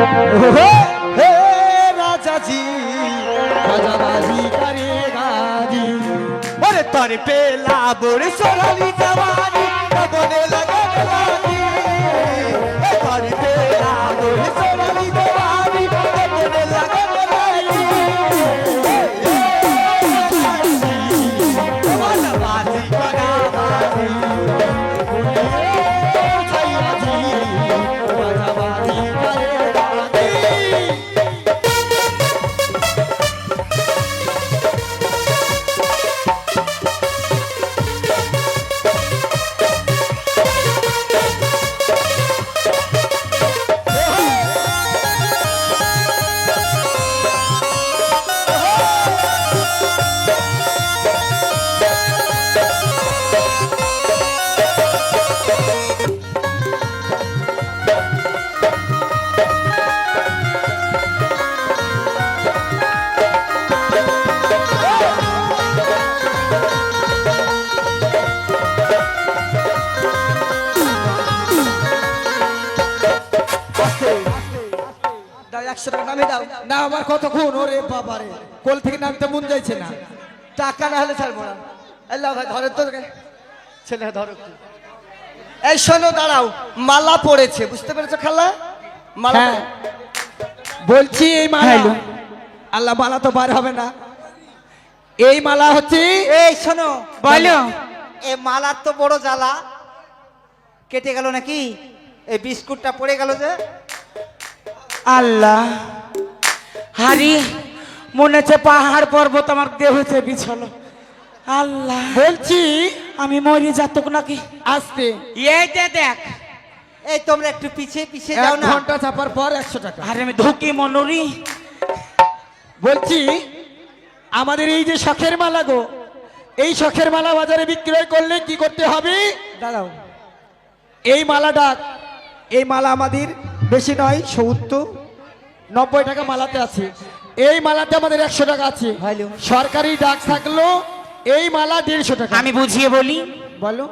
हे राजा जी राजाबाजी करेगा जी और तर पेला बोरे सोनाली जवानी बोले लगा राजी तर पेला बोरे सोनाली जवानी बोले लगा राजी राजाबाजी करेगा না আমার কতক্ষণ ওরে বাবারে কোল থেকে নামতে মন যাইছে না টাকা না হলে ছাড়বো না আল্লাহ ভাই ধরে তো ছেলে ধরো এই শোনো দাঁড়াও মালা পড়েছে বুঝতে পেরেছো খালা মালা বলছি এই মালা আল্লাহ মালা তো বার হবে না এই মালা হচ্ছে এই শোনো বলো এই মালার তো বড় জ্বালা কেটে গেল নাকি এই বিস্কুটটা পড়ে গেল যে আল্লাহ হারি মনে হচ্ছে পাহাড় পর্বত আমার দেহতে বিছলো আল্লাহ বলছি আমি মরি যাতক নাকি আসতে এইটা দেখ এই তোমরা একটু পিছিয়ে পিছিয়ে 1 যাও না ঘন্টা চাপার পর 100 টাকা আরে আমি ধুকি মনোরি বলছি আমাদের এই যে শখের মালা গো এই শখের মালা বাজারে বিক্রয় করলে কি করতে হবে দাঁড়াও এই মালাটা এই মালা আমাদের বেশি নয় 70-90 টাকা মালাতে আছে এই মালাতে আমাদের 100 টাকা আছে সরকারি ডাক থাকলো এই মালা 150 টাকা আমি বুঝিয়ে বলি বলো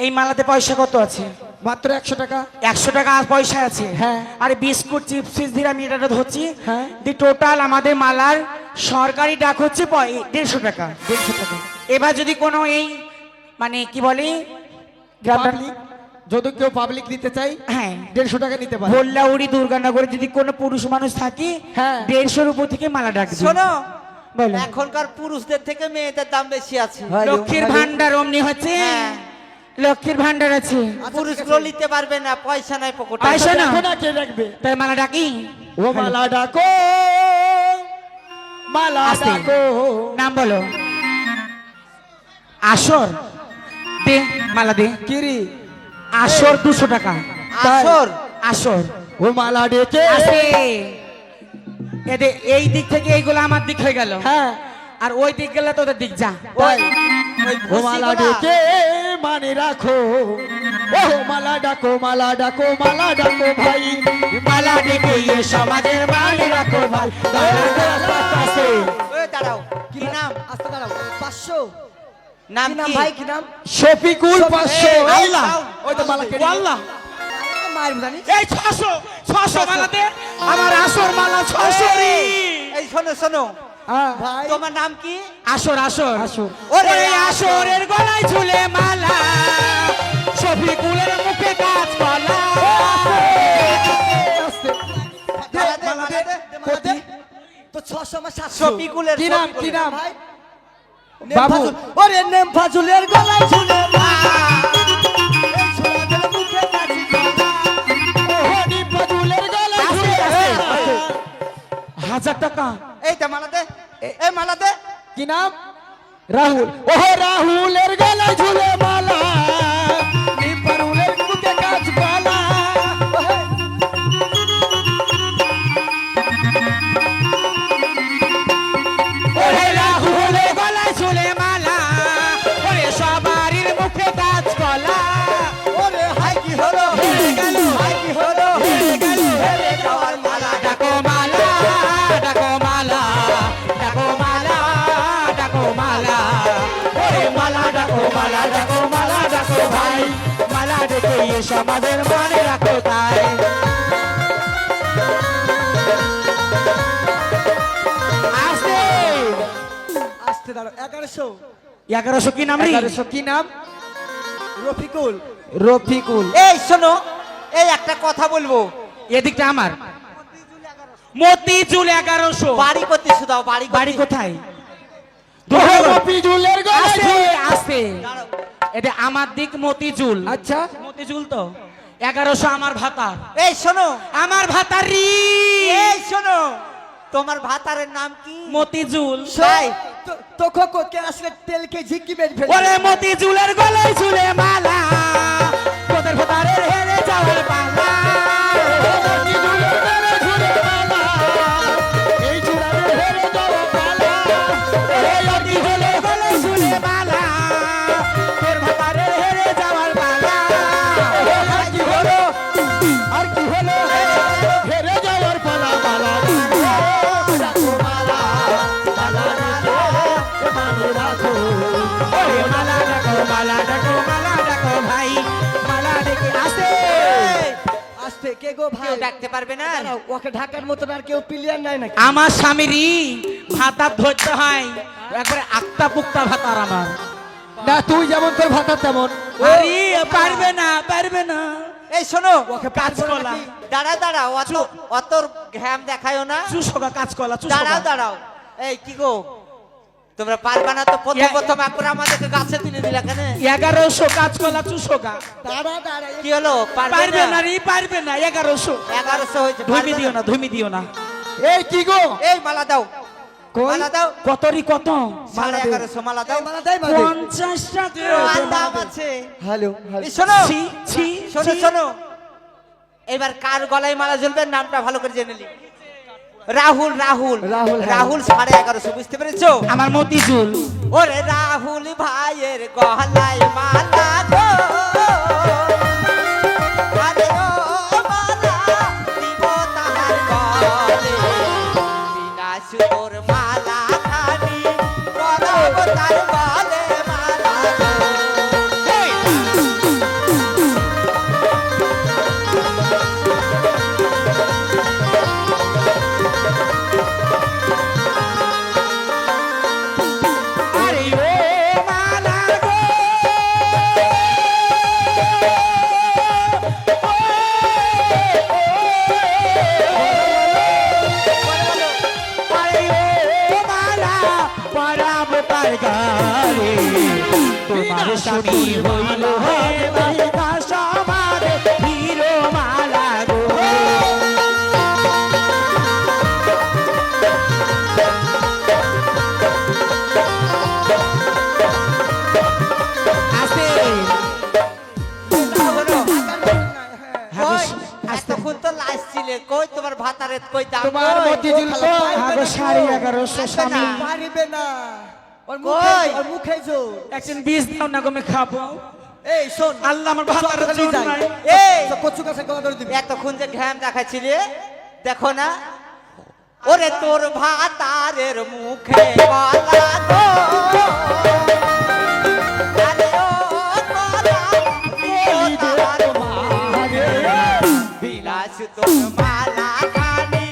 এই মালাতে পয়সা কত আছে মাত্র 100 টাকা 100 টাকা পয়সা আছে হ্যাঁ আর বিস্কুট চিপস দিয়ে আমি এটা ধরছি হ্যাঁ দি টোটাল আমাদের মালার সরকারি ডাক হচ্ছে 150 টাকা 150 টাকা এবার যদি কোনো এই মানে কি বলে পাবলিক যদি কেউ পাবলিক নিতে চাই হ্যাঁ 150 টাকা নিতে পারে ভোল্লাউড়ি দুর্গানগরে যদি কোনো পুরুষ মানুষ থাকে হ্যাঁ 150 উপর থেকে মালা ডাক দিই শোনো বলো এখনকার পুরুষদের থেকে মেয়েদের দাম বেশি আছে লক্ষ্মীর ভান্ডার অমনি হচ্ছে হ্যাঁ। লক্ষ্মীর ভান্ডার আছে পুরুষগুলো নিতে পারবে না পয়সা নাই পকেটে পয়সা না দেখো না কে রাখবে তাই মালা ডাকি ও মালা ডাকো মালা আস্তে। ডাকো নাম বলো আসর দে মালা দে কিরি আসর 200 টাকা আসর আসর ও মালা ডেকে আস্তে এদে এই দিক থেকে এইগুলো আমার দিক হয়ে গেল হ্যাঁ আর ওই দিক গেলে তোদের দিক যা তাই ওই ও মালা ডেকে মানে রাখো ও মালা ডাকো মালা ডাকো মালা ডাকো ভাই মালা ডেকে এই সমাজের মানে রাখো ভাই ওই দাঁড়াও কি নাম আস্তে দাঁড়াও 500 নাম কি ভাই কি নাম শফিকুল 500 আল্লাহ ওই তো মালা কেটে আল্লাহ মায়ের জানি এই 600 মালাতে আমার আসর মালা 600 রি এই শোনো শোনো ভাই তোমার নাম কি আসর আসর আসর ওরে আসরের গলায় ঝুলে মালা শফিকুলের মুখে কাজ কলা মালা দে, মালা দে। তো 600 আমার 700 শফিকুলের কি নাম কি শফিকুলের। নাম বাবু ওরে নেম ফাজুলের গলায় ঝুলে হাজার টাকা এই তো মালা দে এই মালা দে কি নাম রাহুল ওহ রাহুলের গলায় ঝুলে মালা নিপারুলের মুখে কাজ পালা ওরে রাহুলের গলায় ঝুলে মালা ওরে সবারির মুখে কাজ কলা ওরে হাই কি হলো হয়ে গেল হাই কি হলো হয়ে গেল হেরে যাওয়ার মালা ডাকো মালা ডাকো মালা ডাকো মালা ডাকো মালা ওরে মালা ডাকো মালা ডাকো মালা ডাকো ভাই মালা ডেকে এই সমাজের মানে রাখো তাই 1100 কি নাম রে? 1100 কি নাম? রফিকুল। রফিকুল। এই শোনো, এই একটা কথা বলবো। এদিকটা আমার মতিঝুল 1100। বাড়ি করতে শুধু বাড়ি বাড়ি কোথায়? রফিকুলের গলায় আছে ঝুল। আছে, এটা আমার দিক মতিঝুল। আচ্ছা, মতিঝুল তো 1100 আমার ভাতা। এই শোনো, আমার ভাতারি এই শোনো, তোমার ভাতারের নাম কি? মতিঝুল। তাই? তোকে কোকে আসলে তেলকে ঝিকি মেরে ফেলে। ওরে মতিঝুলের গলায় ঝুলে মালা, তোদের ভাতারের হেরে যাওয়ার পালা। রফিকুলের গলায় ঝুলে মালা, এই চূড়ারে হেরে যাওয়া পালা। এই মতিঝুলের গলায় ঝুলে মালা, তোর ভাতারের হেরে যাওয়ার পালা। আর কি হলো? আর কি হলো? হেরে যাওয়ার পালা, পালা। রাখো মালা, পালা রাখো, মালা রাখো। ওরে মালা ডাকো, মালা ডাকো, মালা ডাকো ভাই, মালা ডেকে আসে। আসতে কে গো ভাই? কেউ ডাকতে পারবে না? দাঁড়াও, ওকে ঢাকার মতন আর কেউ প্লেয়ার নাই নাকি? আমার স্বামীরই ভাতার ধরতে হয়, একবারে আক্তা পুক্তা ভাতার আমার। না, তুই যেমন তোর ভাতা তেমন। আরে পারবে না, পারবে না। এই শোনো, ওকে কাজ পারবো কলা, নাকি? দাঁড়াও দাঁড়াও, অত ঘ্যাম দেখায়ও না। চুষোগা কাজ কলা, দাঁড়াও চুষোগা। দাঁড়াও, এই কি গো, তোমরা পারবা না তো? প্রথম একবার আমাদেরকে গাছে তুলে দিলা কেন? 1100 কাজ কলা, চুষোগা। দাঁড়া দাঁড়া কি হলো, পারবে পারবে না না? রে, পারবে না। 1100 1100 হয়েছে, ধুমি পারবে দিও না? না, ধুমি দিও না। এই কি গো? এই মালা দাও, কোন? মালা দাও, কত রি কত? 1150 মালা দাও। মালা দেয় মালা দেয়। 50 টাকা। আর দাম আছে। হ্যালো এই শোনো, ছি ছি শোনো ছি। শোনো, এবার কার গলায় মালা ঝুলবে নামটা ভালো করে জেনে নি। রাহুল রাহুল রাহুল, হ্যাঁ। রাহুল 1150, বুঝতে পেরেছো? আমার মতিঝুল। ওরে রাহুল ভাইয়ের গলায় মালা গো, আরে ও মালা দিব তাহার গলে, বিনা সুতোর মালা খানি পরাব তার গলে মালা গো। এই, আরে ও মালা গো, আরে ও মালা পরাব তার গালে, তোমার স্বামী হইল হে বাহিকা সমাজ হিরো মালা গো। আসে শোনো, হ্যাঁ, কই, এতক্ষণ তো লাশ ছিলে, কই তোমার ভাতারের কই দাম? তোমার কই? মতিঝুল তো আগো 1150 স্বামী। পারিবে না। ওর কই? মুখে ওর মুখে জোর। একদিন বীজ দাও না গো, আমি খাবো। এই শোন, আল্লাহ আমার ভাতার জোর নাই। এই, তো কচু গাছে গলা ধরে দিবি। এতক্ষণ যে ঘ্যাম দেখাচ্ছিলে, দেখো না, ওরে তোর ভাতারের মুখে গলা গো, আরে ও গলা, ও তার মারে, বিলাস তোর মালা খানি,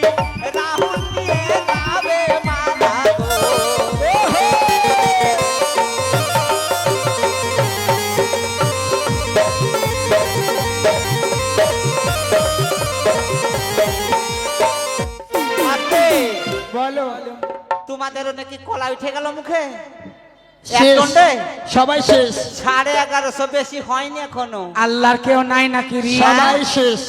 রাহুল নিয়ে যাবে মালা গো। আপনি, বলো। তোমাদেরও নাকি কলা উঠে গেল মুখে? শেষ। এক দণ্ডে সবাই শেষ, 1150, বেশি হয়নি এখনো। আল্লাহর কেউ নাই নাকি রিয়া? সবাই শেষ।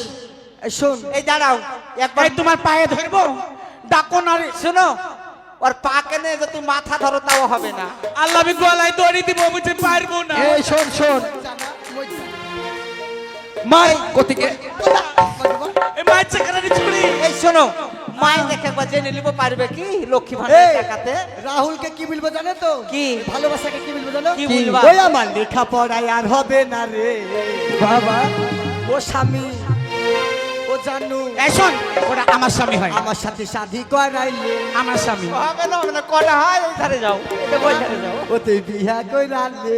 এই শোন, এই দাঁড়াও একবার, এই তোমার পায়ে ধরবো, ডাকো না রে। শোনো, ওর পা কেনে যদি মাথা ধরো তাও হবে না। আল্লাহ আমি গলায় দড়ি দিব, বুঝতে পারবো না। এই শোন শোন, মাই কোতিকে এই মাছ কাটারি ছুরি। এই শোনো, মায়ের দেখে একবার জেনে নিব, পারবে কি লক্ষ্মী ভান্ডার এই, টাকাতে? রাহুলকে কি বলবো জানো তো? কি? ভালোবাসাকে কি বলবো জানো? কি বলবা? ওই আমার লেখা পড়ায় আর হবে না রে বাবা। ও স্বামী, ও জানু, এই শোন, ওটা আমার স্বামী হয়, আমার সাথে শাদি করাইলে, আমার স্বামী। হবে না, হবে না, কটা হয় ওই ধারে যাও, এটা ওই ধারে যাও। ও তুই বিয়া করাইলে,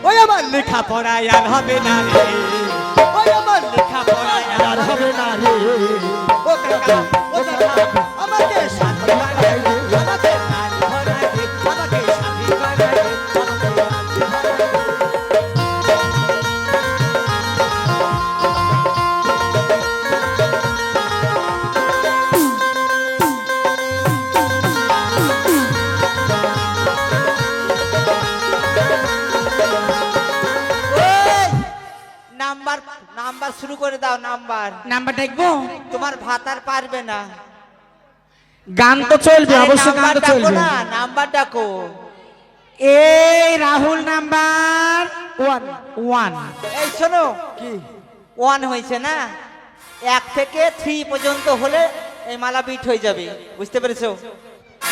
ওই আমার লেখা পড়ায় আর হবে না রে, ওই আমার লেখা পড়ায় আর হবে না রে। ও কাকা, ও কাকা, আমাকে শাদি করাইলে, আমাকে শাদি করাইলে, আমাকে নাম্বার। নাম্বার দেখবো? তোমার ভাতার পারবে না। গান তো চলবে, আরে অবশ্যই গান নাম্বার তো ডাকো চলবে। না, নাম্বার ডাকো। এই রাহুল নাম্বার 1। এই শোনো, কি 1 হয়েছে না, 1 থেকে 3 পর্যন্ত হলে এই মালা বিট হয়ে যাবে, বুঝতে পেরেছো?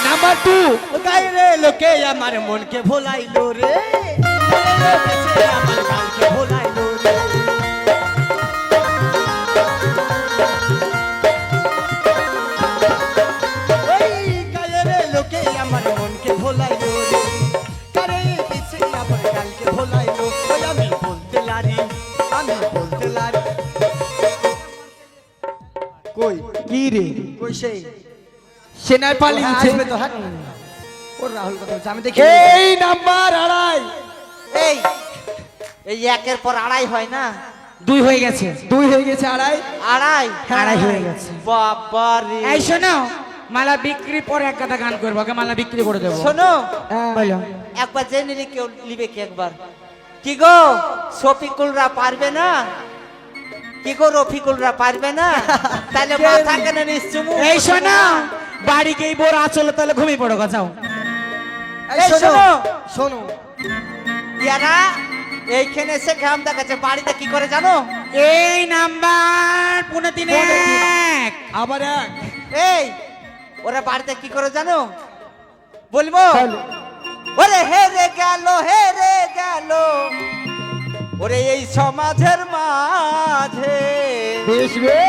নাম্বার 2 গায়ে রে লোকে আমার মনকে ভোলাইলো রে, আমার গানকে ভোলাইলো রে। ওই গায়ে রে লোকে আমার মনকে ভোলাইলো রে, কারে দিছে আমার গানকে ভোলাইলো। ওই আমি বলতে লারি, আমি বলতে লারি। কই কি রে কই সেই সেনায় পালিয়েছে। আসবে তো, হ্যাঁ ওর রাহুল কথা বলছে, আমি দেখি। এই নাম্বার 2.5 এই এই 1-এর পর 2.5 হয় না? 2 হয়ে গেছে। 2 হয়ে গেছে 2.5 2.5 2.5 হয়ে গেছে। বাবারে। এই শোনো, মালা বিক্রি পরে এক কথা গান করবো, আগে মালা বিক্রি করে দেবো। শোনো, বলো। একবার জেনে নিলে কেউ নিবে কি একবার? কি গো শফিকুলরা পারবে না? কি গো রফিকুলরা পারবে না? তাহলে মাথা কেন নিশ্চুমু? এই শোনো, বাড়ি গিয়ে বোর আচলে তাহলে ঘুমিয়ে পড়ো গা, যাও। এই শোনো, শোনো ইয়ারা এইখানে এসে ঘাম দেখাচ্ছে, বাড়িতে কি করে জানো? এই নাম্বার 3.1। আবার 1 এই ওরা বাড়িতে কি করে জানো? বলবো? ওরে হে রে গেল, হে রে গেল, ওরে এই সমাজের মাঝে বেশ বে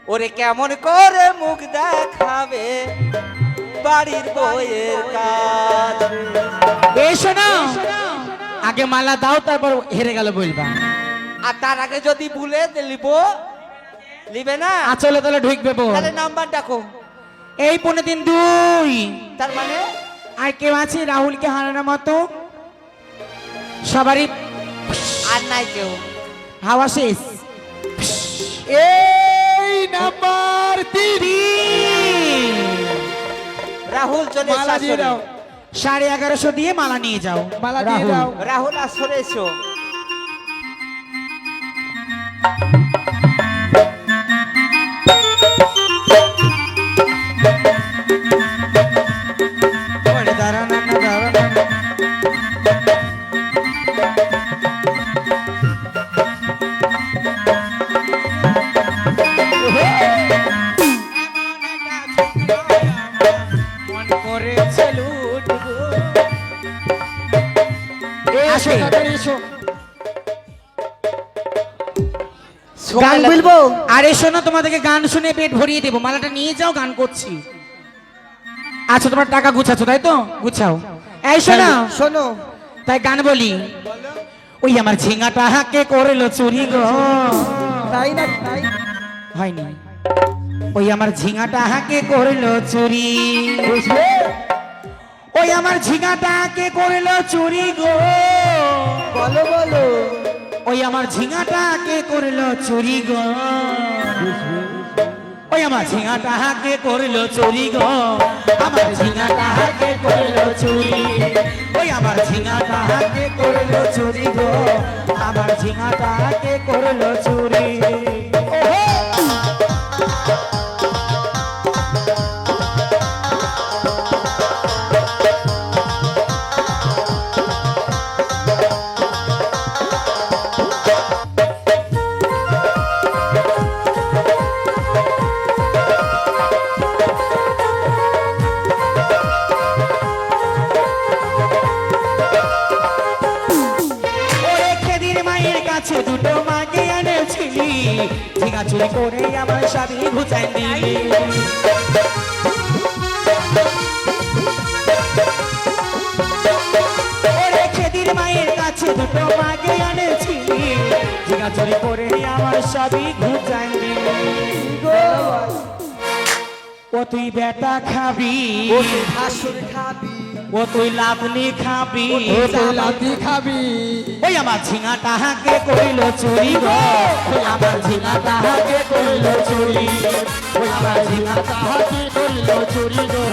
ওরে কেমন করে মুখ দেখাবে বাড়ির বউয়ের কাছে। এই শোনো, আগে মালা দাও, তারপর হেরে গেল বলবা। আর তার আগে যদি ভুলে লিবো, লিবে না, আচলে তাহলে ঢুকবে বউ। তাহলে নাম্বার ডাকো। এই 3.2। তার মানে আর কেউ আছে রাহুলকে হারানোর মতো? সবারই আর নাই কেউ। হাওয়া শেষ। এই নাম্বার 3 রাহুল চলে এসো মালা দিয়ে আসরে। দাও 1150 দিয়ে মালা নিয়ে যাও। মালা দিয়ে রাহুল। দাও রাহুল আসরে এসো। ওরে দাঁড়ান না, দাঁড়ান না। মন করেছে লুটবো। এসো আসে। তাড়াতাড়ি এসো গান বলবো? আরে শোনো, তোমাদেরকে গান শুনে পেট ভরিয়ে দেবো, মালাটা নিয়ে যাও, গান করছি। আচ্ছা, তোমার টাকা গুছাচ্ছো তাই তো? গুছাও। এই শোনো, শোনো তাই গান বলি। ওই আমার ঝিঙাটা হাকে করলো চুরি গো। তাই না তাই হয়নি। ওই আমার ঝিঙাটা হাকে করলো চুরি। ওই আমার ঝিঙাটা হাকে করলো চুরি গো। বলো বলো ওই আমার ঝিঙাটা হাকে করলো চুরি গো। ওই আমার ঝিঙাটা হাকে করলো চুরি গো। আমার ঝিঙাটা হাকে করলো চুরি। ওই আমার ঝিঙাটা হাকে করলো চুরি গো। আমার ঝিঙাটা হাকে করলো চুরি। ওরে খেদির মায়ের কাছে দুটো মাকে এনেছিলি, ঝিঙা চুরি করে আমার স্বামী ঘুচাই দিলি। ওরে খেদির মায়ের কাছে দুটো মাকে এনেছিলি, ঝিঙা চুরি করে আমার স্বামী ঘুচাই দিলি। ও তুই বেটা খাবি, হাসুর খাবি ও তুই লাবনি খাবি, ও তুই লাথি খাবি ওই আমার ঝিঙাটা হাকে করিল চুরি গো। ওই আমার ঝিঙাটা হাকে করিল চুরি। ওই আমার ঝিঙাটা হাতি করিল চুরি গো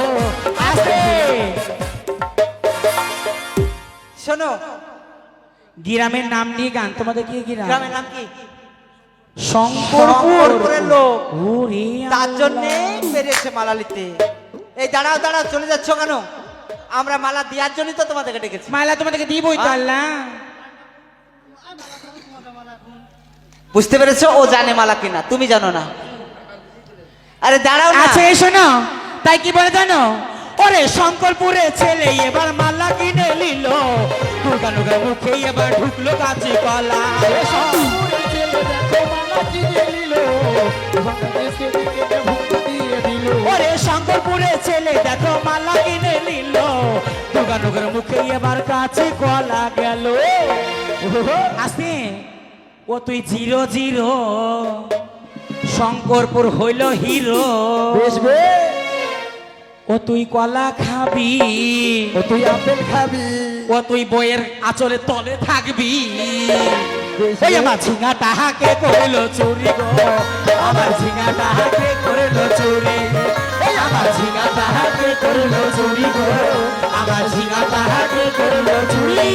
আছে। শোনো, গ্রামের নাম নিয়ে গান, তোমাদের কি গ্রাম? গ্রামের নাম কি? শঙ্করপুরের লোক ওরে তার জন্য বেরিয়েছে মালা নিতে। এই দাঁড়াও দাঁড়াও, চলে যাচ্ছ কেন? আমরা মালা দেওয়ার জন্যই তো তোমাদেরকে ডেকেছি। মালা তোমাদেরকে দিবই তো আল্লাহ। বুঝতে পেরেছো? ও জানে মালা কিনা, তুমি জানো না। আরে দাঁড়াও না। আচ্ছা এসো না, তাই কি বলে জানো? ওরে শঙ্করপুরে ছেলে এবার মালা কিনে নিল, দুর্গানুগার মুখে এবার ঢুকলো কাঁচি কলা। ওরে শঙ্করপুরে ছেলে দেখো মালা কিনে নিল, দুর্গানুগার মুখে এবার কাঁচি কলা গেল। আসে ও তুই 0-0, শঙ্করপুর হইল হিরো। ও তুই কলা খাবি, ও তুই আপেল খাবি, ও তুই বইয়ের আঁচলে তলে থাকবি। ওই আমার ঝিঙা তাহাকে করিল চুরি গো, আমার ঝিঙা তাহাকে করিল চুরি। ওই আমার ঝিঙা তাহাকে করিল চুরি গো, আমার ঝিঙা তাহাকে করিল চুরি।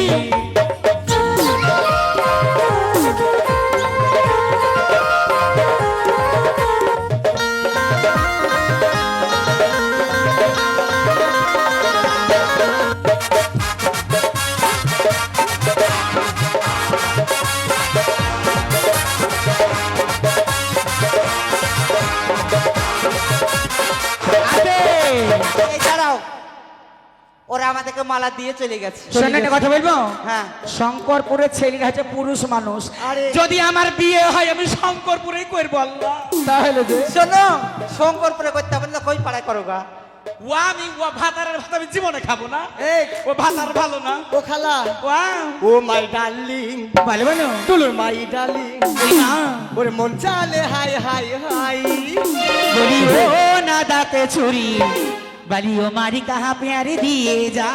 এই দাঁড়াও, ওরা আমাদেরকে মালা দিয়ে চলে গেছে। শোনো একটা কথা বলবো, হ্যাঁ। শঙ্করপুরের ছেলেরা হচ্ছে পুরুষ মানুষ। আরে। যদি আমার বিয়ে হয় আমি শঙ্করপুরেই করবো আল্লাহ। তাহলে যে শোনো, শঙ্করপুরে করতে হবে না, কই পাড়ায় করো গা। ও ভাতারের ভাত আমি জীবনে খাবো না। এই ও ভাতার ভালো না। ও খালা, ও মাই ডার্লিং, ভালো ভালো তুলুর মাই ডার্লিং, না ওরে মন চালে হাই হাই হাই। বলি ও না দাতে ছুরি, বলি ও মারি কাহা প্যারে দিয়ে যা।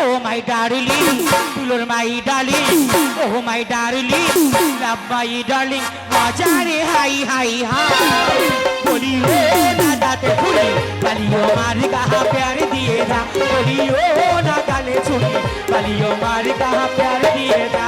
ও মাই ডার্লিং, তুলোর my darling, oh my darling, love my darling, মজা রে হাই হাই হাই। বলি ও না দাতে ছুরি, বলি ও মারি কাহা প্যারে দিয়ে যা। বলি ও না গালে ছুরি, বলি ও মারি কাহা প্যারে দিয়ে যা।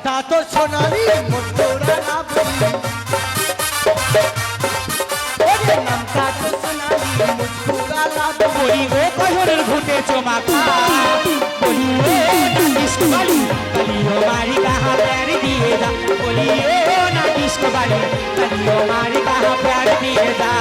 তা তো সোনালি মোটরা না বলি, ওরে নামটা তো সোনালি মোটরা না বলি ও কজনের ঘুটে চমাকা, বলি ও না ডিস্কো বালি, বলি ও মারি কাহা প্যারে দিয়ে যা। বলি ও না ডিস্কো বালি, বলি ও মারি কাহা প্যারে দিয়ে যা।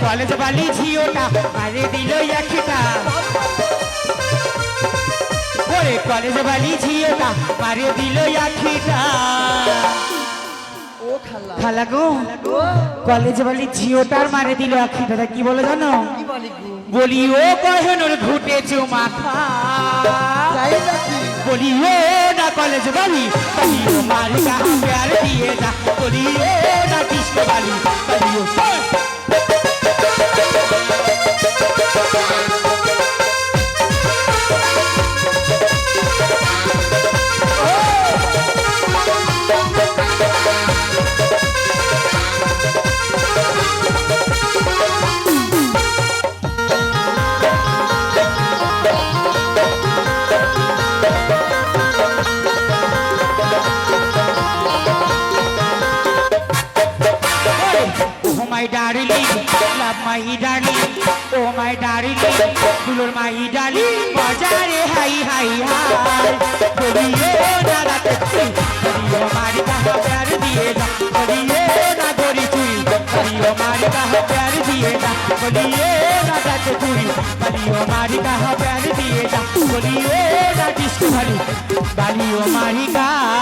কলেজ বালি ঝিওটা মারে দিল একটা, ওরে কলেজ বালি ঝিওটা মারে দিল একটা। ও খালা, খালা গো, ও কলেজ বালি ঝিওটার মারে দিল একটা। কি বলে জানো? কি বলি গো, বলি ও কজনের ঘুটে চমাখা, তাই নাকি? বলি ও না কলেজ বালি, বলি ও মারি কাহা প্যারে দিয়ে যা। বলি ও না ডিস্কো বালি, বলি ও Oh my darling, love my darling, oh my darling, ফুলোর my darling, বাজারে হাই হাই হাই, বলিও না রাতে চুরি, বলিও মারি কাহা প্যার দিয়ে যা, বলিও না ধরি চুরি, বলিও মারি কাহা প্যার দিয়ে যা, বলিও না রাতে চুরি, বলিও মারি কাহা প্যার দিয়ে যা, বলিও না ডিস্কো ভালি, বলিও মারি কাহা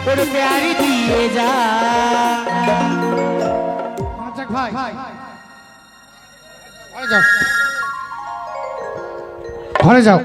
ওর প্যার দিয়ে যা। ভাই ঘরে যাও, ঘরে যাও।